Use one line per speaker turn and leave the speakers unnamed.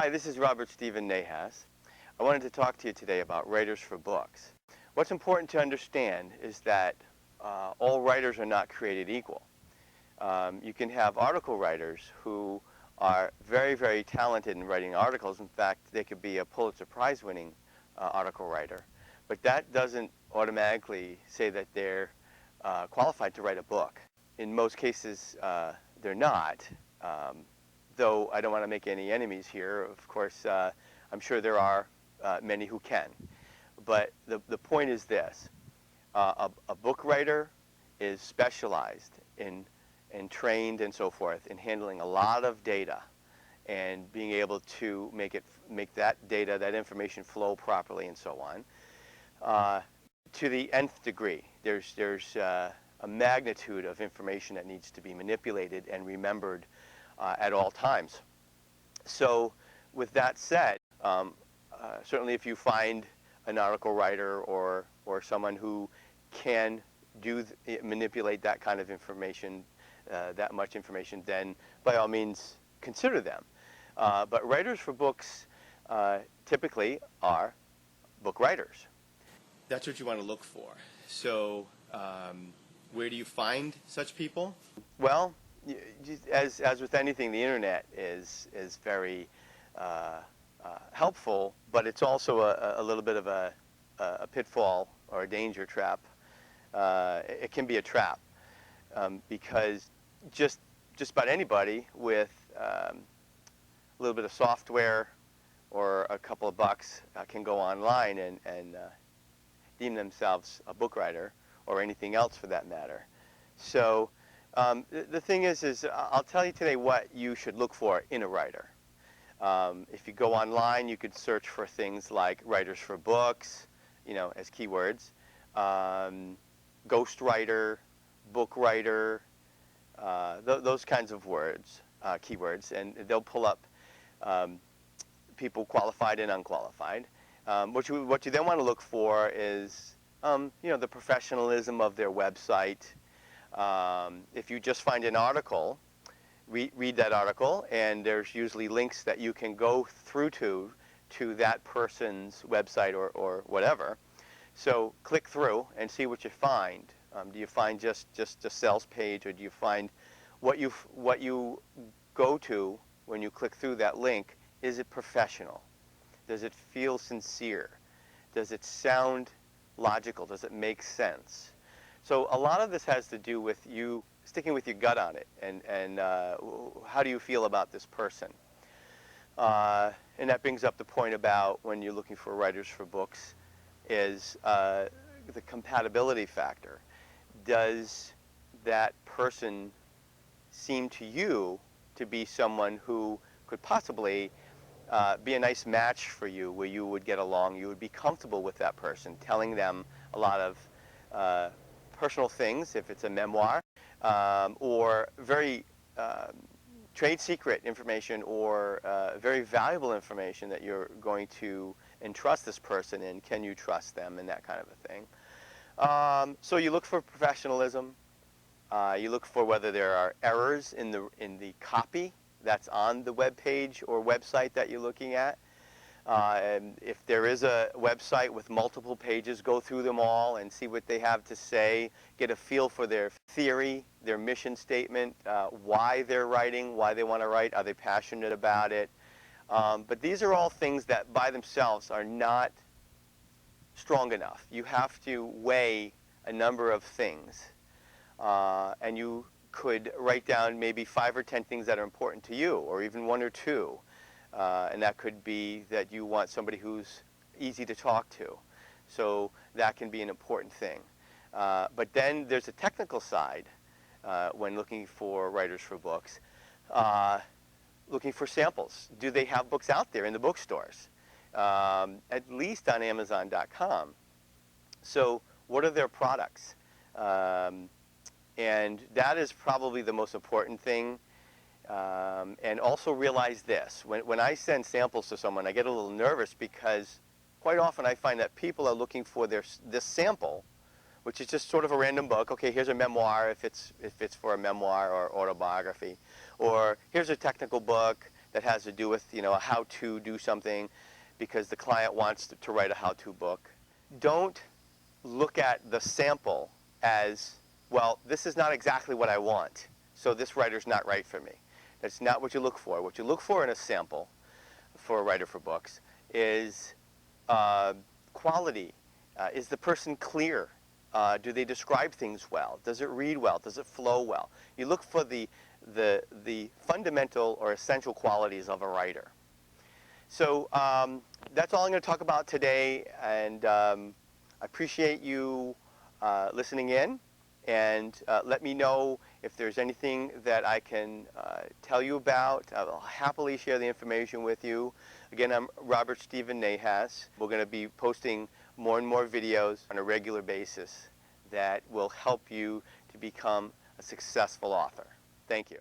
Hi, this is Robert Stephen Nahas. I wanted to talk to you today about writers for books. What's important to understand is that all writers are not created equal. You can have article writers who are very, very talented in writing articles. In fact, they could be a Pulitzer Prize winning article writer. But that doesn't automatically say that they're qualified to write a book. In most cases, they're not. Though I don't want to make any enemies here. Of course, I'm sure there are many who can. But the point is this. A book writer is specialized in and trained and so forth in handling a lot of data and being able to make that data, that information flow properly and so on. To the nth degree, there's a magnitude of information that needs to be manipulated and remembered at all times. So with that said, certainly if you find an article writer or someone who can manipulate that kind of information, that much information, then by all means consider them. But writers for books typically are book writers. That's what you want to look for. So where do you find such people? Well, as with anything, the internet is very helpful, but it's also a little bit of a pitfall or a danger trap. It can be a trap because just about anybody with a little bit of software or a couple of bucks can go online and deem themselves a book writer or anything else for that matter. So the thing is I'll tell you today what you should look for in a writer. If you go online, you could search for things like writers for books, as keywords, ghostwriter, book writer, those kinds of words, keywords, and they'll pull up people qualified and unqualified. What you then want to look for is, the professionalism of their website. If you just find an article, read that article, and there's usually links that you can go through to that person's website or whatever. So click through and see what you find. Do you find just a sales page, or do you find what you go to when you click through that link? Is it professional? Does it feel sincere? Does it sound logical? Does it make sense? So a lot of this has to do with you sticking with your gut on it, and how do you feel about this person? And that brings up the point about when you're looking for writers for books is the compatibility factor. Does that person seem to you to be someone who could possibly be a nice match for you, where you would get along, you would be comfortable with that person, telling them a lot of personal things, if it's a memoir, or very trade secret information or very valuable information that you're going to entrust this person in. Can you trust them, and that kind of a thing. So you look for professionalism. You look for whether there are errors in the copy that's on the web page or website that you're looking at. And if there is a website with multiple pages, go through them all and see what they have to say. Get a feel for their theory, their mission statement, why they're writing, why they want to write, are they passionate about it. But these are all things that by themselves are not strong enough. You have to weigh a number of things. And you could write down maybe 5 or 10 things that are important to you, or even 1 or 2. And that could be that you want somebody who's easy to talk to. So that can be an important thing. But then there's a technical side when looking for writers for books. Looking for samples. Do they have books out there in the bookstores? At least on Amazon.com. So what are their products? And that is probably the most important thing. And also realize this. When I send samples to someone, I get a little nervous because quite often I find that people are looking for this sample, which is just sort of a random book. Okay, here's a memoir if it's for a memoir or autobiography. Or here's a technical book. that has to do with, a how to do something because the client wants to write a how-to book. Don't look at the sample as, well, this is not exactly what I want, so this writer's not right for me. That's not what you look for. What you look for in a sample for a writer for books is quality. Is the person clear? Do they describe things well? Does it read well? Does it flow well? You look for the fundamental or essential qualities of a writer. So that's all I'm going to talk about today, and I appreciate you listening in, and let me know if there's anything that I can tell you about. I'll happily share the information with you. Again, I'm Robert Stephen Nahas. We're going to be posting more and more videos on a regular basis that will help you to become a successful author. Thank you.